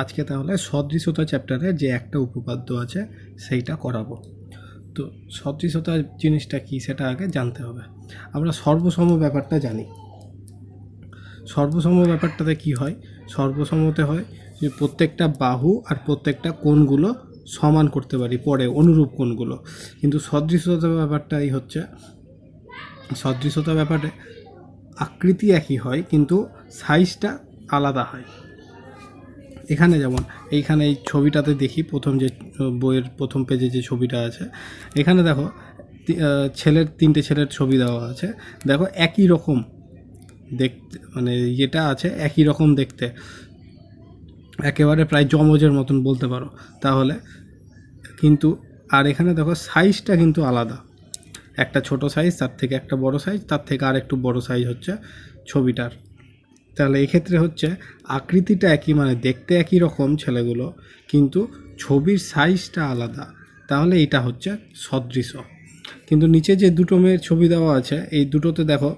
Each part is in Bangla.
আজকে তাহলে সদৃশতা চ্যাপ্টারে যে একটা উপপাদ্য আছে সেইটা করাবো। তো সদৃশতা জিনিসটা কি সেটা আগে জানতে হবে। আমরা সর্বসম ব্যাপারটা জানি। সর্বসম ব্যাপারটাতে কি হয়, সর্বসমতে হয় যে প্রত্যেকটা বাহু আর প্রত্যেকটা কোণগুলো সমান করতে পারি পরে, অনুরূপ কোণগুলো। কিন্তু সদৃশতা ব্যাপারটাই হচ্ছে, সদৃশতা ব্যাপারে আকৃতি একই হয় কিন্তু সাইজটা আলাদা হয়। এখানে যেমন এইখানে এই ছবিটাতে দেখি, প্রথম যে বইয়ের প্রথম পেজে যে ছবিটা আছে, এখানে দেখো তিনটে ছেলের ছবি দেওয়া আছে। দেখো একই রকম দেখতে, মানে যেটা আছে একই রকম দেখতে, একেবারে প্রায় যমজের মতন বলতে পারো তাহলে। কিন্তু আর এখানে দেখো সাইজটা কিন্তু আলাদা, একটা ছোট সাইজ, তার থেকে একটা বড় সাইজ, তার থেকে আর একটু বড় সাইজ হচ্ছে ছবিটার। তাহলে এক্ষেত্রে হচ্ছে আকৃতিটা একই, মানে দেখতে একই রকম ছেলেগুলো, কিন্তু ছবির সাইজটা আলাদা, তাহলে এটা হচ্ছে সদৃশ। কিন্তু নিচে যে দুটো মেয়ের ছবি দেওয়া আছে, এই দুটোতে দেখো,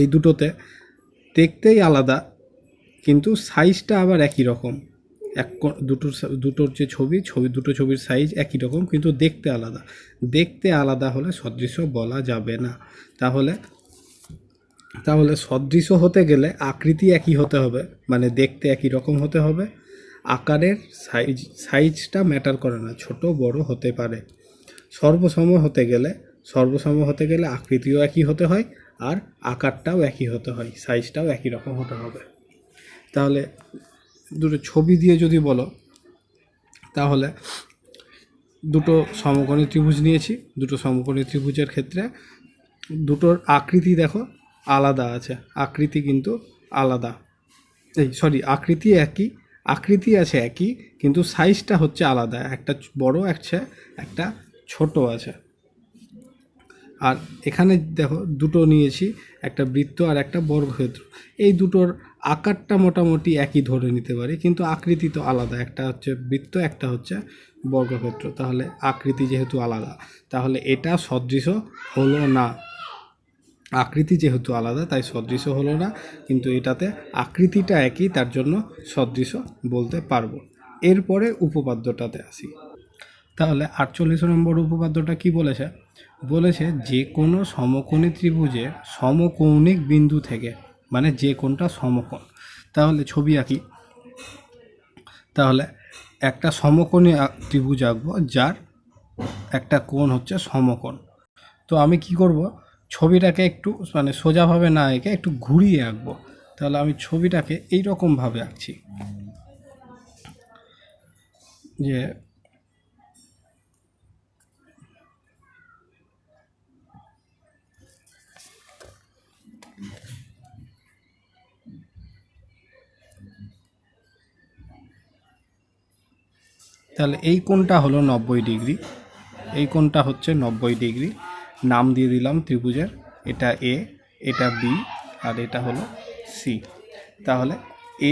এই দুটোতে দেখতেই আলাদা কিন্তু সাইজটা আবার একই রকম। দুটোর যে দুটো ছবির সাইজ একই রকম কিন্তু দেখতে আলাদা। দেখতে আলাদা হলে সদৃশ বলা যাবে না। তাহলে সদৃশ হতে গেলে আকৃতি একই হতে হবে, মানে দেখতে একই রকম হতে হবে। আকারের সাইজটা ম্যাটার করে না, ছোট বড় হতে পারে। সর্বসম হতে গেলে আকৃতিও একই হতে হয়, আর আকারটাও একই হতে হয়, সাইজটাও একই রকম হতে হবে। তাহলে দুটো ছবি দিয়ে যদি বলো, তাহলে দুটো সমকোণী ত্রিভুজ নিয়েছি। দুটো সমকোণী ত্রিভুজের ক্ষেত্রে দুটোর আকৃতি দেখো আলাদা আছে, আকৃতি কিন্তু আলাদা, আকৃতি একই, আকৃতি আছে একই কিন্তু সাইজটা হচ্ছে আলাদা, একটা বড় আছে একটা ছোট আছে। আর এখানে দেখো দুটো নিয়েছি, একটা বৃত্ত আর একটা বর্গক্ষেত্র। এই দুটোর আকারটা মোটামুটি একই ধরে নিতে পারি, কিন্তু আকৃতি তো আলাদা, একটা হচ্ছে বৃত্ত একটা হচ্ছে বর্গক্ষেত্র। তাহলে আকৃতি যেহেতু আলাদা, তাহলে এটা সদৃশ হলো না। আকৃতি যেহেতু আলাদা তাই সদৃশ হলো না, কিন্তু এটাতে আকৃতিটা একই, তার জন্য সদৃশ বলতে পারবো। এরপরে উপপাদ্যটাতে আসি। তাহলে 48 নম্বর উপপাদ্যটা কি বলেছে? বলেছে যে কোনো সমকোণী ত্রিভুজের সমকৌণিক বিন্দু থেকে, মানে যে কোণটা সমকোণ। তাহলে ছবি আঁকি, তাহলে একটা সমকোণী ত্রিভুজ আঁকবো যার একটা কোণ হচ্ছে সমকোণ। তো আমি কি করব, ছবিটাকে একটু মানে সোজাভাবে না এঁকে একটু ঘুরিয়ে আঁকবো। তাহলে আমি ছবিটাকে এই রকমভাবে আঁকছি যে তাহলে এই কোণটা হলো 90 ডিগ্রি, এই কোণটা হচ্ছে 90 ডিগ্রি। নাম দিয়ে দিলাম ত্রিভুজের, এটা এ, এটা বি, আর এটা হলো সি। তাহলে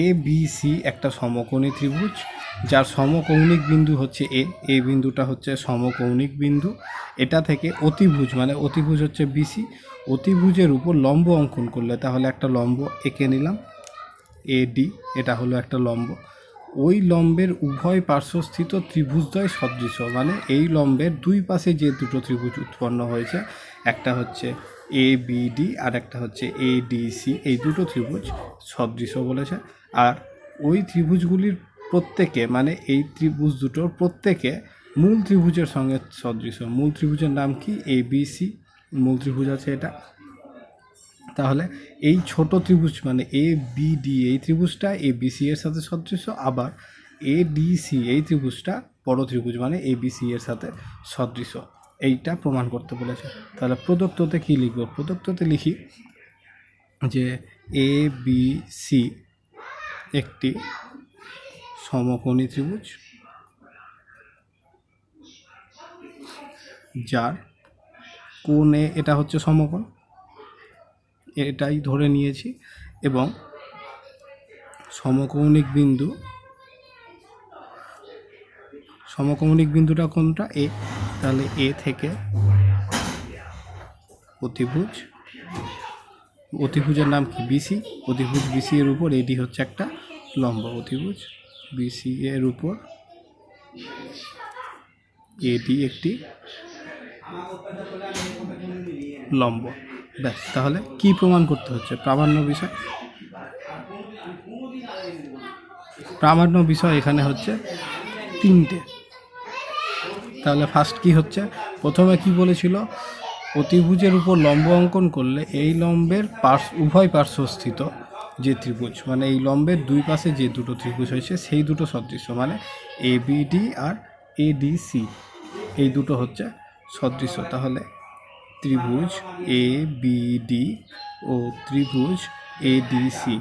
এ বি সি একটা সমকোণী ত্রিভুজ যার সমকৌণিক বিন্দু হচ্ছে এ, এই বিন্দুটা হচ্ছে সমকৌণিক বিন্দু। এটা থেকে অতিভুজ, মানে অতিভুজ হচ্ছে বিসি, অতিভুজের উপর লম্ব অঙ্কন করলে তাহলে একটা লম্ব এঁকে নিলাম এডি, এটা হলো একটা লম্ব। ওই লম্বের উভয় পার্শ্বস্থিত ত্রিভুজদ্বয় সদৃশ, মানে এই লম্বের দুই পাশে যে দুটো ত্রিভুজ উৎপন্ন হয়েছে, একটা হচ্ছে এ বি ডি আর একটা হচ্ছে এ ডি সি, এই দুটো ত্রিভুজ সদৃশ বলেছে। আর ওই ত্রিভুজগুলির প্রত্যেকে, মানে এই ত্রিভুজ দুটোর প্রত্যেকে মূল ত্রিভুজের সঙ্গে সদৃশ। মূল ত্রিভুজের নাম কি? এ বি সি, মূল ত্রিভুজ আছে এটা। তাহলে এই ছোট ত্রিভুজ মানে এ বি ডি, এই ত্রিভুজটা এ বি সি এর সাথে সদৃশ, আবার এ ডি সি এই ত্রিভুজটা বড় ত্রিভুজ মানে এ বি সি এর সাথে সদৃশ। এইটা প্রমাণ করতে বলেছে। তাহলে প্রদত্ততে কি লিখব? প্রদত্ততে লিখি যে এ বি সি একটি সমকোণী ত্রিভুজ যার কোণে, এটা হচ্ছে সমকোণ, এটাই ধরে নিয়েছি, এবং সমকৌণিক বিন্দুটা কোনটা? এ। তাহলে এ থেকে অতিভুজের নাম কি? বিসি। অতিভুজ বিসি এর উপর এডি হচ্ছে একটা লম্ব অতিভুজ। বিসি এর উপর এডি একটি লম্ব। ব্যাস, তাহলে কি প্রমাণ করতে হচ্ছে? প্রামাণ্য বিষয়। প্রামাণ্য বিষয় এখানে হচ্ছে তিনটে। তাহলে ফার্স্ট কি হচ্ছে? প্রথমে কি বলেছিল? অতিভুজের উপর লম্ব অঙ্কন করলে এই লম্বের উভয় পার্শ্বস্থিত যে ত্রিভুজ, মানে এই লম্বের দুই পাশে যে দুটো ত্রিভুজ হয়েছে সেই দুটো সদৃশ্য, মানে এবিডি আর এডিসি, এই দুটো হচ্ছে সদৃশ্য। তাহলে ত্রিভুজ এবিডি ও ত্রিভুজ এডিসি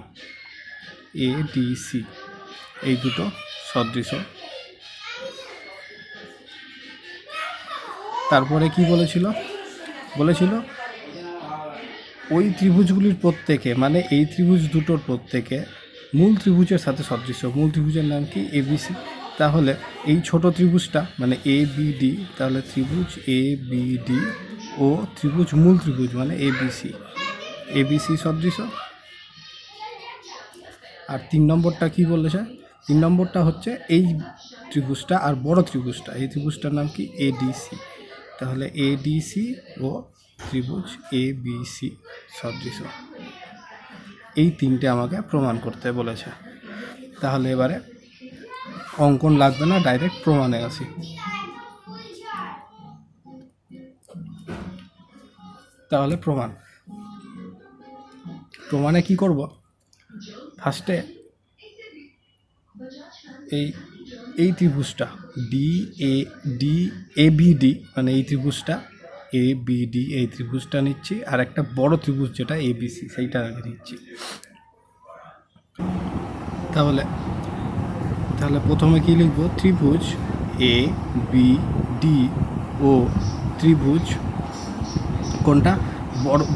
এই দুটো সদৃশ্য। তারপরে কি বলেছিল? ওই ত্রিভুজগুলির প্রত্যেকে, মানে এই ত্রিভুজ দুটোর প্রত্যেকে মূল ত্রিভুজের সাথে সদৃশ্য। মূল ত্রিভুজের নাম কি? এবিসি। তাহলে এই ছোট ত্রিভুজটা মানে এবিডি, তাহলে ত্রিভুজ এবিডি ও ত্রিভুজ মূল ত্রিভুজ মানে এবিসি সদৃশ্য। আর 3 নম্বরটা কি বলেছে? 3 নম্বরটা হচ্ছে এই ত্রিভুজটা আর বড় ত্রিভুজটা, এই ত্রিভুজটার নাম কি? এডিসি। তাহলে এডিসি ও ত্রিভুজ এবিসি সদৃশ্য। এই তিনটে আমাকে প্রমাণ করতে বলেছে। তাহলে এবারে অঙ্কন লাগবে না, ডাইরেক্ট প্রমাণে আসি। তাহলে প্রমাণে কি করব? ফার্স্টে এই ত্রিভুজটা এবিডি, মানে এই ত্রিভুজটা এবিডি, এই ত্রিভুজটা নিচ্ছি, আর একটা বড় ত্রিভুজ যেটা এবিসি সেইটা আগে নিচ্ছি। তাহলে প্রথমে কি লিখব? ত্রিভুজ এবিডি ও ত্রিভুজ কোনটা?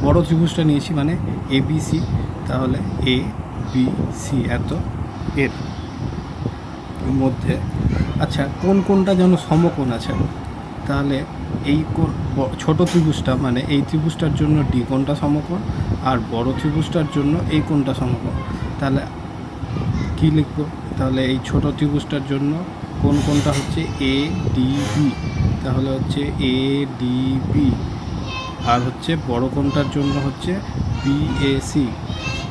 বড় ত্রিভুজটা নিয়েছি মানে এবিসি। তাহলে এবিসি এত এর মধ্যে, আচ্ছা কোনটা যেন সমকোণ আছে? তাহলে এই ছোট ত্রিভুজটা মানে এই ত্রিভুজটার জন্য ডি কোণটা সমকোণ, আর বড় ত্রিভুজটার জন্য এই কোণটা সমকোণ। তাহলে কি লিখব? তাহলে এই ছোট ত্রিভুজটার জন্য কোণটা হচ্ছে এডিবি, তাহলে হচ্ছে এডিবি। আর হচ্ছে বড় কোণটার জন্য হচ্ছে বিএসি,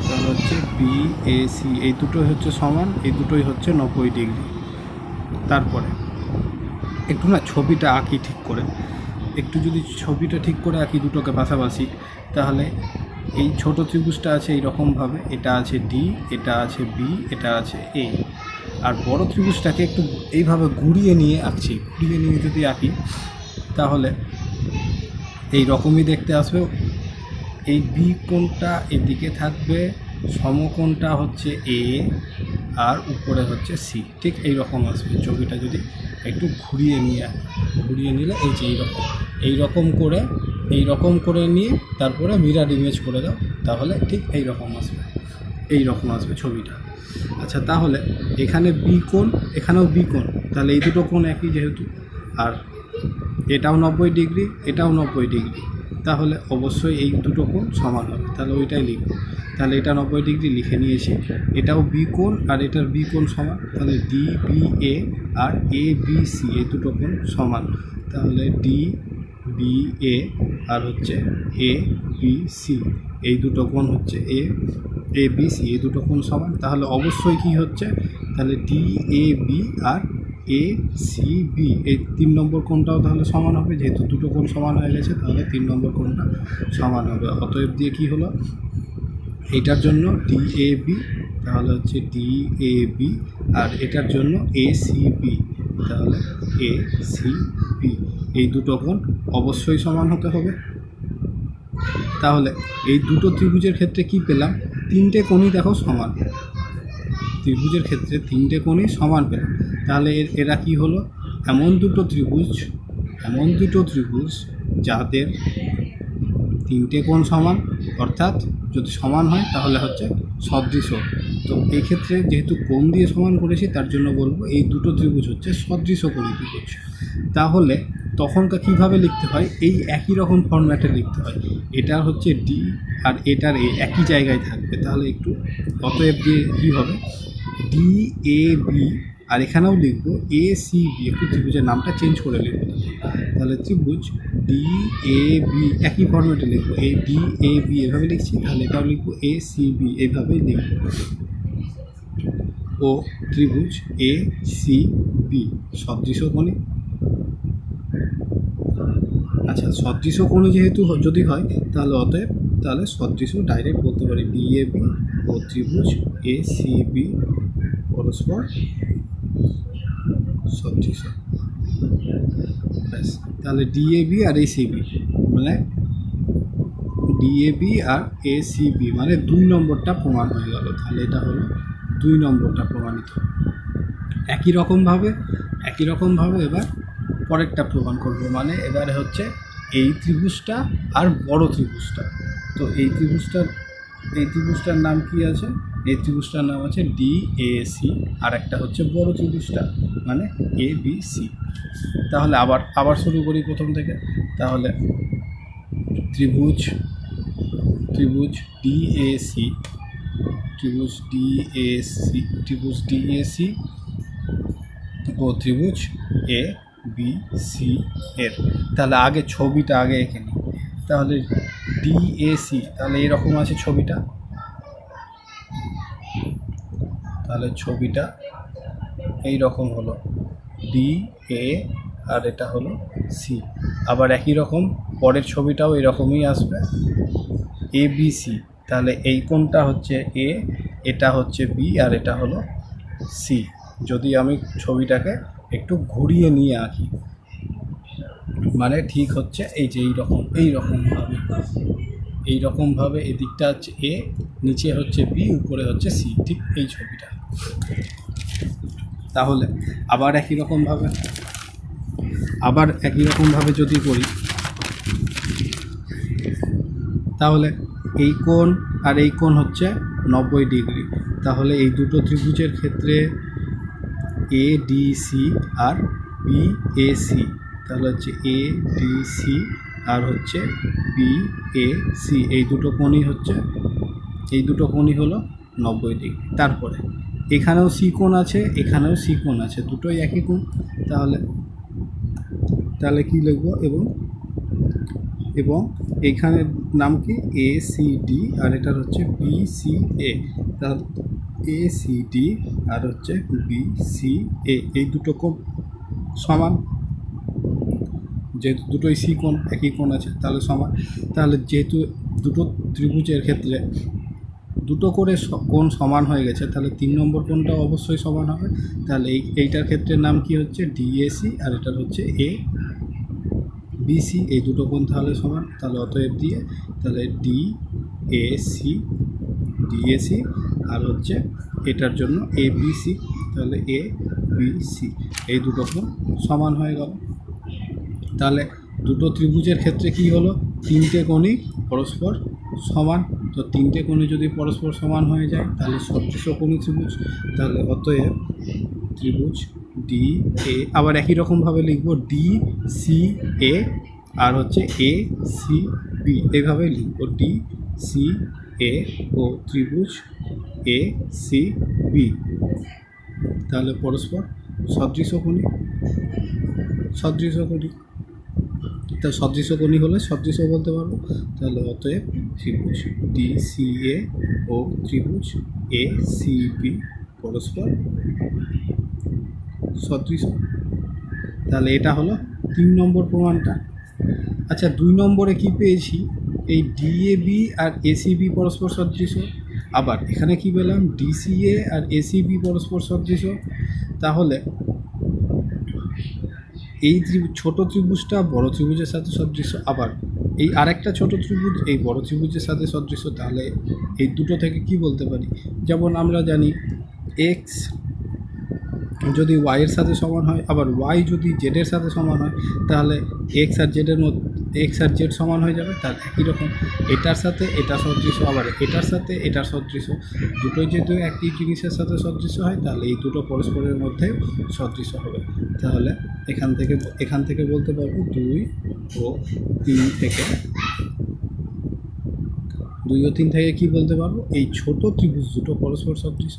তাহলে হচ্ছে বিএসি। এই দুটোই হচ্ছে সমান, এই দুটোই হচ্ছে 90 ডিগ্রি। তারপরে একটু ছবিটা আঁকি ঠিক করে, যদি ছবিটা ঠিক করে আঁকি দুটোকে পাশাপাশি, তাহলে এই ছোট ত্রিভুজটা আছে এইরকমভাবে, এটা আছে ডি, এটা আছে বি, এটা আছে এ। আর বড় ত্রিভুজটাকে একটু এইভাবে ঘুরিয়ে নিয়ে আঁকছি। ঘুরিয়ে নিয়ে যদি আঁকি তাহলে এই রকমই দেখতে আসবে। এই বি কোণটা এদিকে থাকবে, সমকোণটা হচ্ছে এ, আর উপরে হচ্ছে সি, ঠিক এই রকম আসবে। ছবিটা যদি একটু ঘুরিয়ে নিলে এই যে এইরকম করে নিয়ে তারপরে মিরর ইমেজ করে দাও, তাহলে ঠিক এই রকম আসবে ছবিটা। আচ্ছা, তাহলে এখানে বি কোণ, এখানেও বি কোণ, তাহলে এই দুটো কোণ একই যেহেতু, আর এটাও 90 ডিগ্রি, এটাও 90 ডিগ্রি, তাহলে অবশ্যই এই দুটো কোণ সমান হবে। তাহলে ওইটাই লিখব। তাহলে এটা 90 ডিগ্রি লিখে নিয়েছি। এটাও বি কোণ আর এটার বি কোণ সমান, তাহলে D B A R A B C এই দুটো কোণ সমান। তাহলে ডি বি এ আর হচ্ছে এ বি সি এই দুটো কোণ হচ্ছে এ বি সি, এই দুটো কোণ সমান। তাহলে অবশ্যই কি হচ্ছে? তাহলে D A B R A C B এই 3 নম্বর কোণটাও তাহলে সমান হবে। যেহেতু দুটো কোণ সমান হয়ে গেছে, তাহলে 3 নম্বর কোণটা সমান হবে। অতএব দিয়ে কি হলো? এটার জন্য ডি এ বি, তাহলে হচ্ছে ডি এ বি, আর এটার জন্য এ সি বি, তাহলে এ সি বি এই দুটো কোণ অবশ্যই সমান হতে হবে। তাহলে এই দুটো ত্রিভুজের ক্ষেত্রে কি পেলাম? 3টে কোণই দেখো সমান। ত্রিভুজের ক্ষেত্রে 3টে কোণই সমান পেলাম। তাহলে এরা কি হলো? এমন দুটো ত্রিভুজ যাদের 3টে কোণ সমান, অর্থাৎ যদি সমান হয় তাহলে হচ্ছে সদৃশ। তো এই ক্ষেত্রে যেহেতু কোণ দিয়ে সমান করেছি, তার জন্য বলবো এই দুটো ত্রিভুজ হচ্ছে সদৃশকোণী ত্রিভুজ। তাহলে তখনকার কীভাবে লিখতে হয়? এই একই রকম ফরম্যাটে লিখতে হয়। এটা হচ্ছে ডি আর এটার এ একই জায়গায় থাকবে। তাহলে একটু অতএব দিয়ে কী হবে? ডি এ বি আর এখানেও লিখবো এ সি বি, একটু ত্রিভুজের নামটা চেঞ্জ করে লিখবো। তাহলে ত্রিভুজ ডি এ বি একই ফর্মেটে লিখবো, এই ডি এ বি এভাবে লিখছি, তাহলে এটাও লিখবো এ সি বি এইভাবেই লিখবো। ও ত্রিভুজ এ সি বি সদৃশকোণী। আচ্ছা, সদৃশকোণী যেহেতু যদি হয় তাহলে অতএব তাহলে সদৃশ ডাইরেক্ট বলতে পারি ডি এ বি ও ত্রিভুজ এ সি বি পরস্পর সদৃশ। ব্যাস, তাহলে ডিএবি আর এসিবি মানে ডিএবি আর এসিবি মানে 2 নম্বরটা প্রমাণ হয়ে গেল। তাহলে এটা হলো 2 নম্বরটা প্রমাণিত। একই রকমভাবে এবার পরেরটা প্রমাণ করব, মানে এবারে হচ্ছে এই ত্রিভুজটা আর বড় ত্রিভুজটা। তো এই ত্রিভুজটার নাম কি আছে? এই ত্রিভুজটার নাম আছে ডিএসি, আর একটা হচ্ছে বড় ত্রিভুজটা মানে এবিসি। তাহলে আবার শুরু করি প্রথম থেকে। তাহলে ত্রিভুজ ডিএসি ও ত্রিভুজ এ বি সি এর। তাহলে আগে ছবিটা এঁকে নিই। তাহলে ডিএসি তাহলে এরকম আছে ছবিটা, তাহলে ছবিটা এই রকম হলো ডি এ আর এটা হলো সি। আবার একই রকম পরের ছবিটাও এরকমই আসবে এ বি সি। তাহলে এই কোণটা হচ্ছে এ, এটা হচ্ছে বি আর এটা হলো সি। যদি আমি ছবিটাকে একটু ঘুরিয়ে নিয়ে আঁকি মানে ঠিক হচ্ছে এই যে এইরকমভাবে এদিকটা হচ্ছে এ, নিচে হচ্ছে বি, উপরে হচ্ছে সি, ঠিক এই ছবিটা। তাহলে আবার একই রকমভাবে যদি করি তাহলে এই কোণ আর এই কোণ হচ্ছে 90 ডিগ্রি। তাহলে এই দুটো ত্রিভুজের ক্ষেত্রে এ ডি সি আর বি এ সি, তাহলে হচ্ছে এ ডি সি আর হচ্ছে বি এ সি, এই দুটো কোণই হলো 90 ডিগ্রি। তারপরে এখানেও সি কোণ আছে, এখানেও সি কোণ আছে, দুটোই একই কোণ। তাহলে কি লিখব? এবং এখানের নাম কি? এ সি ডি আর এটার হচ্ছে বি সি এ। তাহলে এ সি ডি আর হচ্ছে বি সি এ, এই দুটো কোণ সমান, যেহেতু দুটোই সি কোণ, একই কোণ আছে তাহলে সমান। তাহলে যেহেতু দুটো ত্রিভুজের ক্ষেত্রে দুটো করে কোণ সমান হয়ে গেছে, তাহলে 3 নম্বর কোণটাও অবশ্যই সমান হবে। তাহলে এইটার ক্ষেত্রে নাম কি হচ্ছে? ডিএসি আর এটার হচ্ছে এ বিসি, এই দুটো কোণ তাহলে সমান। তাহলে অতএব দিয়ে তাহলে ডিএসি আর হচ্ছে এটার জন্য এ বিসি, তাহলে এ বিসি এই দুটো কোণ সমান হয়ে গেল। তাহলে দুটো ত্রিভুজের ক্ষেত্রে কি হলো? 3টে কোণই পরস্পর সমান। তো 3টে কোণই যদি পরস্পর সমান হয়ে যায় তাহলে সদৃশকোণী ত্রিভুজ। তাহলে অতএব ত্রিভুজ ডি এ, আবার একই রকমভাবে লিখব ডি সি এ আর হচ্ছে এ সি বি, এইভাবেই লিখব ডি সি এ ও ত্রিভুজ এ সি বি। তাহলে পরস্পর সদৃশকোণী। তা সদৃশকোণী হলে সদৃশ বলতে পারবো। তাহলে অতএব ত্রিভুজ ডি সি এ ও ত্রিভুজ এ সি বি পরস্পর সদৃশ। তাহলে এটা হলো 3 নম্বর প্রমাণটা। আচ্ছা, 2 নম্বরে কি পেয়েছি? এই ডিএবি আর এসিবি পরস্পর সদৃশ। আবার এখানে কি পেলাম? ডিসিএ আর এসিবি পরস্পর সদৃশ। তাহলে এই ছোট ত্রিভুজটা বড় ত্রিভুজের সাথে সদৃশ, আবার এই আরেকটা ছোট ত্রিভুজ এই বড় ত্রিভুজের সাথে সদৃশ। তাহলে এই দুটো থেকে কি বলতে পারি? যেমন আমরা জানি এক্স যদি ওয়াইয়ের সাথে সমান হয়, আবার ওয়াই যদি জেডের সাথে সমান হয়, তাহলে এক্স আর জেড সমান হয়ে যাবে। তার একই রকম এটার সাথে এটা সদৃশ, আবার এটার সাথে এটা সদৃশ। দুটোই যেহেতু একই জিনিসের সাথে সদৃশ হয়, তাহলে এই দুটো পরস্পরের মধ্যে সদৃশ হবে। তাহলে এখান থেকে বলতে পারবো 2 ও 3 থেকে কি বলতে পারবো? এই ছোট ত্রিভুজ দুটো পরস্পর সদৃশ।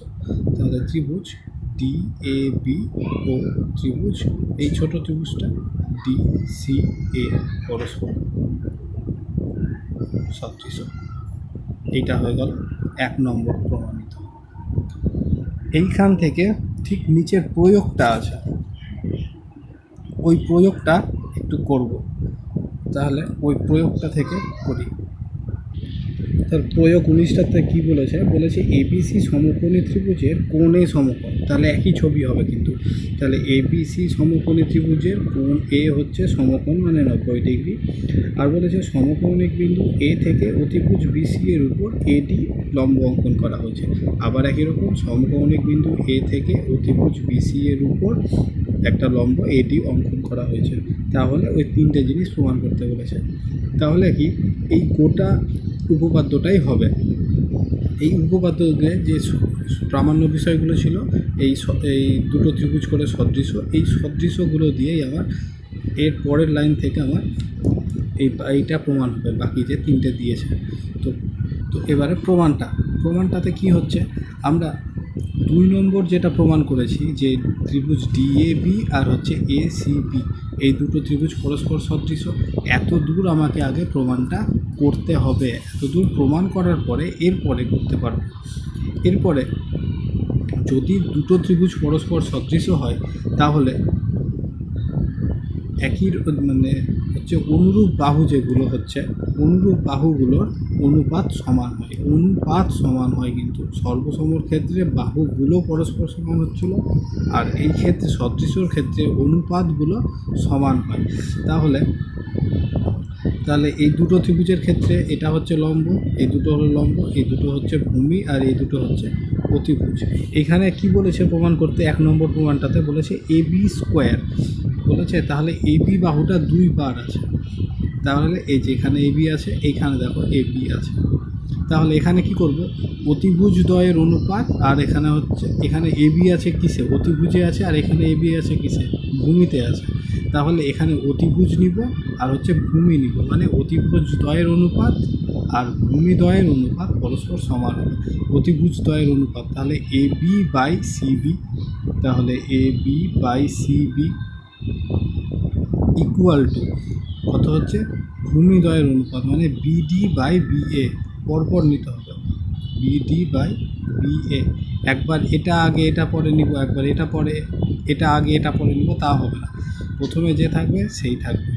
তাহলে ত্রিভুজ ডি এ বি ও ত্রিভুজ এই ছোট ত্রিভুজটা ডি সি এ পরস্পর সদৃশ। এইটা হয়ে গেল 1 নম্বর প্রমাণিত। এইখান থেকে ঠিক নিচের প্রয়োগটা আছে, ওই প্রয়োগটা একটু করব। তাহলে ওই প্রয়োগটা থেকে করি। তার প্রয়োগ 19টাতে কী বলেছে, বলেছে এবিসি সমকোণী ত্রিভুজের কোণে সমকোণ। তাহলে একই ছবি হবে কিন্তু। তাহলে এবিসি সমকোণী ত্রিভুজের কোণ এ হচ্ছে সমকোণ মানে 90 ডিগ্রি। আর বলেছে সমকৌণিক বিন্দু এ থেকে অতিভুজ বিসি এর উপর এডি লম্ব অঙ্কন করা হয়েছে। আবার একই রকম সমকৌণিক বিন্দু এ থেকে অতিভুজ বিসি এর উপর একটা লম্ব এডি অঙ্কন করা হয়েছে। তাহলে ওই 3টে জিনিস প্রমাণ করতে বলেছে। তাহলে কি এই গোটা উপপাদ্যটাই হবে। এই উপপাদ্যে যে প্রামাণ্য বিষয়গুলো ছিল, এই দুটো ত্রিভুজ করে সদৃশ, এই সদৃশগুলো দিয়েই আমার এর পরের লাইন থেকে আমার এইটা প্রমাণ হবে, বাকি যে 3টে দিয়েছে। তো এবারে প্রমাণটাতে কি হচ্ছে, আমরা 2 নম্বর যেটা প্রমাণ করেছি যে ত্রিভুজ ডিএবি আর হচ্ছে এসিবি এই দুটো ত্রিভুজ পরস্পর সদৃশ, এত দূর আমাকে আগে প্রমাণটা করতে হবে। এত দূর প্রমাণ করার পরে এরপরে করতে পারবো। এরপরে যদি দুটো ত্রিভুজ পরস্পর সদৃশ হয় তাহলে একই মানে হচ্ছে অনুরূপ বাহু যেগুলো হচ্ছে, অনুরূপ বাহুগুলোর অনুপাত সমান হয় কিন্তু সর্বসমর ক্ষেত্রে বাহুগুলো পরস্পর সমান হচ্ছিল, আর এই ক্ষেত্রে সদৃশর ক্ষেত্রে অনুপাতগুলো সমান হয়। তাহলে এই দুটো ত্রিভুজের ক্ষেত্রে এটা হচ্ছে লম্ব, এই দুটো হলো লম্ব, এই দুটো হচ্ছে ভূমি, আর এই দুটো হচ্ছে অতিভুজ। এখানে কি বলেছে প্রমাণ করতে, 1 নম্বর প্রমাণটাতে বলেছে এবি স্কোয়ার বলেছে। তাহলে এবি বাহুটা 2 বার আছে। তাহলে এই যে এখানে এবি আছে, এইখানে দেখো এবি আছে। তাহলে এখানে কি করব, অতিভুজ দ্বয়ের অনুপাত, আর এখানে এবি আছে কিসে, অতিভুজে আছে, আর এখানে এবি আছে কিসে, ভূমিতে আছে। তাহলে এখানে অতিভুজ নিব আর হচ্ছে ভূমি নিব, মানে অতিভুজ দ্বয়ের অনুপাত আর ভূমি দ্বয়ের অনুপাত পরস্পর সমান হবে। অতিভুজ দ্বয়ের অনুপাত তাহলে এবি বাই সিবি, তাহলে AB by CB equal to কত হচ্ছে, ভূমিদ্বয়ের অনুপাত মানে বিডি বাই বিএ, পরপর নিতে হবে, বিডি বাই বিএ। একবার এটা আগে এটা পরে নিব, একবার এটা আগে এটা পরে নিব, তা হবে না। প্রথমে যে থাকবে সেই থাকবে।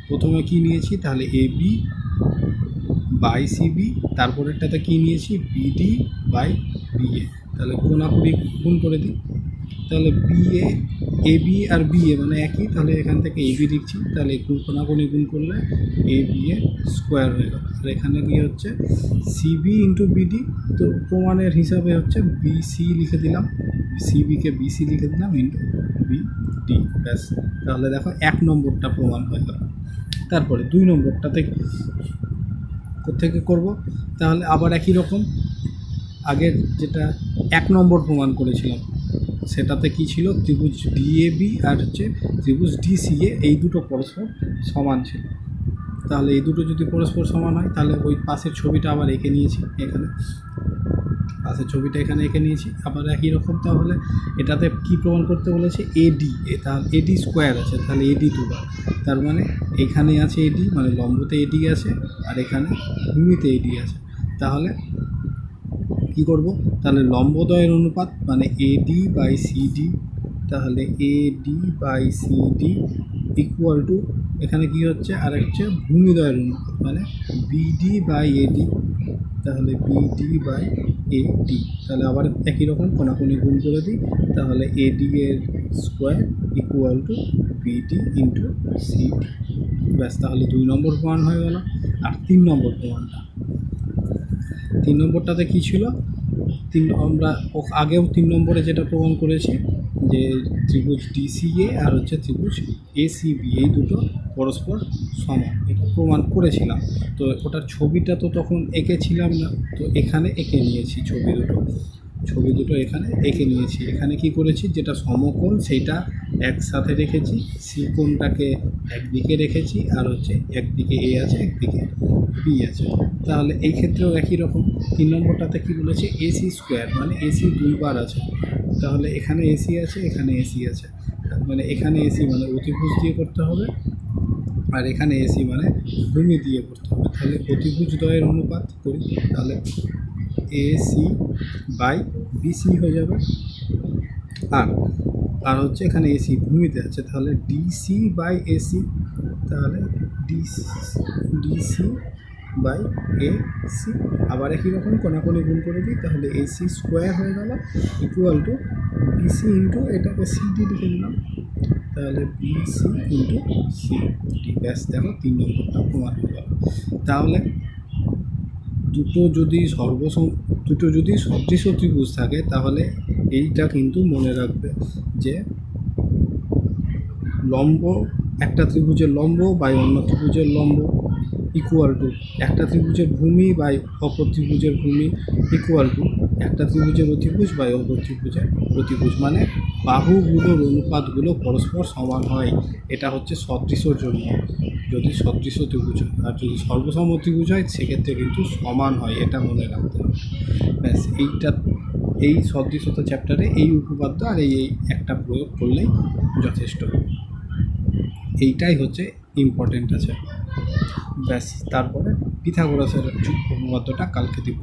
প্রথমে কি নিয়েছি, তাহলে এবি বাই সিবি, তারপরেরটাতে কি নিয়েছি, বিডি বাই বিএ। তাহলে কোনাকুনি গুণ করে দিই, তাহলে বিএ, এবি আর বিএ মানে একই, তাহলে এখান থেকে এবি লিখছি, তাহলে কোনাকুনি গুণ করলে এ বিএ স্কোয়ার হয়ে গেল। আর এখানে কি হচ্ছে সিবি ইন্টু বিডি, তো প্রমাণের হিসাবে হচ্ছে বিসি লিখে দিলাম, সিবিকে বিসি লিখে দিলাম ইন্টু বিডি, ব্যাস। তাহলে দেখো 1 নম্বরটা প্রমাণ হয়ে গেল। তারপরে 2 নম্বরটাতে কোত্থেকে করব, তাহলে আবার একই রকম আগের যেটা 1 নম্বর প্রমাণ করেছিলাম সেটাতে কি ছিল, ত্রিভুজ ডিএবি আর হচ্ছে ত্রিভুজ ডিসিএ এই দুটো পরস্পর সমান ছিল। তাহলে এই দুটো যদি পরস্পর সমান হয় তাহলে ওই পাশের ছবিটা আবার এঁকে নিয়েছি, এখানে পাশের ছবিটা এখানে এঁকে নিয়েছি আবার একই রকম। তাহলে এটাতে কি প্রমাণ করতে বলেছে, এডি, তাহলে এডি স্কোয়ার আছে, তাহলে এডি দুবার, তার মানে এখানে আছে এডি মানে লম্বতে এডি আছে, আর এখানে ভূমিতে এডি আছে। তাহলে কি করব, তাহলে লম্বদ্বয়ের অনুপাত মানে এডি বাই সিডি, তাহলে AD by CD equal to এখানে কি হচ্ছে, আর হচ্ছে ভূমিদ্বয়ের অনুপাত মানে বিডি বাই এডি, তাহলে বিডি বাই এডি। তাহলে আবার একই রকম কোনাকুনি গুণ করে দিই, তাহলে এডি এর square equal to BD into CD, ব্যাস। তাহলে 2 নম্বর প্রমাণ হয়ে গেল। আর 3 নম্বর প্রমাণটা, 3 নম্বরটাতে কী ছিল, আমরা আগেও 3 নম্বরে যেটা প্রমাণ করেছি যে ত্রিভুজ ডিসিএ আর হচ্ছে ত্রিভুজ এসিবি এই দুটো পরস্পর সমান, এটা প্রমাণ করেছিলাম। তো ওটার ছবিটা তো তখন এঁকেছিলাম না, তো এখানে এঁকে নিয়েছি ছবি দুটো। ছবি দুটো এখানে এঁকে নিয়েছি। এখানে কি করেছি, যেটা সমকোণ সেইটা একসাথে রেখেছি, সি কোণটাকে একদিকে রেখেছি, আর হচ্ছে একদিকে এ আছে একদিকে বি আছে। তাহলে এই ক্ষেত্রেও একই রকম। 3 নম্বরটাতে কি বলেছে, এসি স্কোয়ার, মানে এসি দুইবার আছে। তাহলে এখানে এসি আছে, এখানে এসি আছে, মানে এখানে এসি মানে অতিভুজ দিয়ে করতে হবে, আর এখানে এসি মানে ভূমি দিয়ে করতে হবে। তাহলে অতিভুজ দ্বয়ের অনুপাত করি, তাহলে এসি বাই বিসি হয়ে যাবে। আর আর হচ্ছে এখানে এসি ভূমিতে আছে, তাহলে ডিসি বাই এসি, তাহলে ডিসি বাই এসি। আবার একই রকম কোনাকুনি গুণ করে দিই, তাহলে এসি স্কোয়ার হয়ে গেল ইকুয়াল টু বিসি ইন্টু এটাকে সিডি লিখে দিলাম, তাহলে বিসি ইন্টু সিডি। ব্যাস, দেখো 3 নম্বরটা প্রমাণ হয়ে গেল। তাহলে দুটো যদি সদৃশ ত্রিভুজ থাকে, তাহলে এইটা কিন্তু মনে রাখবে যে লম্ব, একটা ত্রিভুজের লম্ব বাই অন্য ত্রিভুজের লম্ব ইকুয়াল টু একটা ত্রিভুজের ভূমি বাই অপর ত্রিভুজের ভূমি ইকুয়াল টু একটা ত্রিভুজের অতিভুজ বাই অপর ত্রিভুজের অতিভুজ। মানে বাহুগুলোর অনুপাতগুলো পরস্পর সমান হয়। এটা হচ্ছে সদৃশর জন্য, যদি সদৃশ ত্রিভুজ হয়। আর যদি সর্বসম ত্রিভুজ হয় সেক্ষেত্রে কিন্তু সমান হয়, এটা মনে রাখতে হবে। ব্যাস, এই সদৃশতা চ্যাপ্টারে এই উপপাদ্য আর এই একটা প্রয়োগ করলেই যথেষ্ট। এইটাই হচ্ছে ইম্পর্টেন্ট আছে। ব্যাস, তারপরে পিথাগোরাসের উপপাদ্যটা কালকে দিব।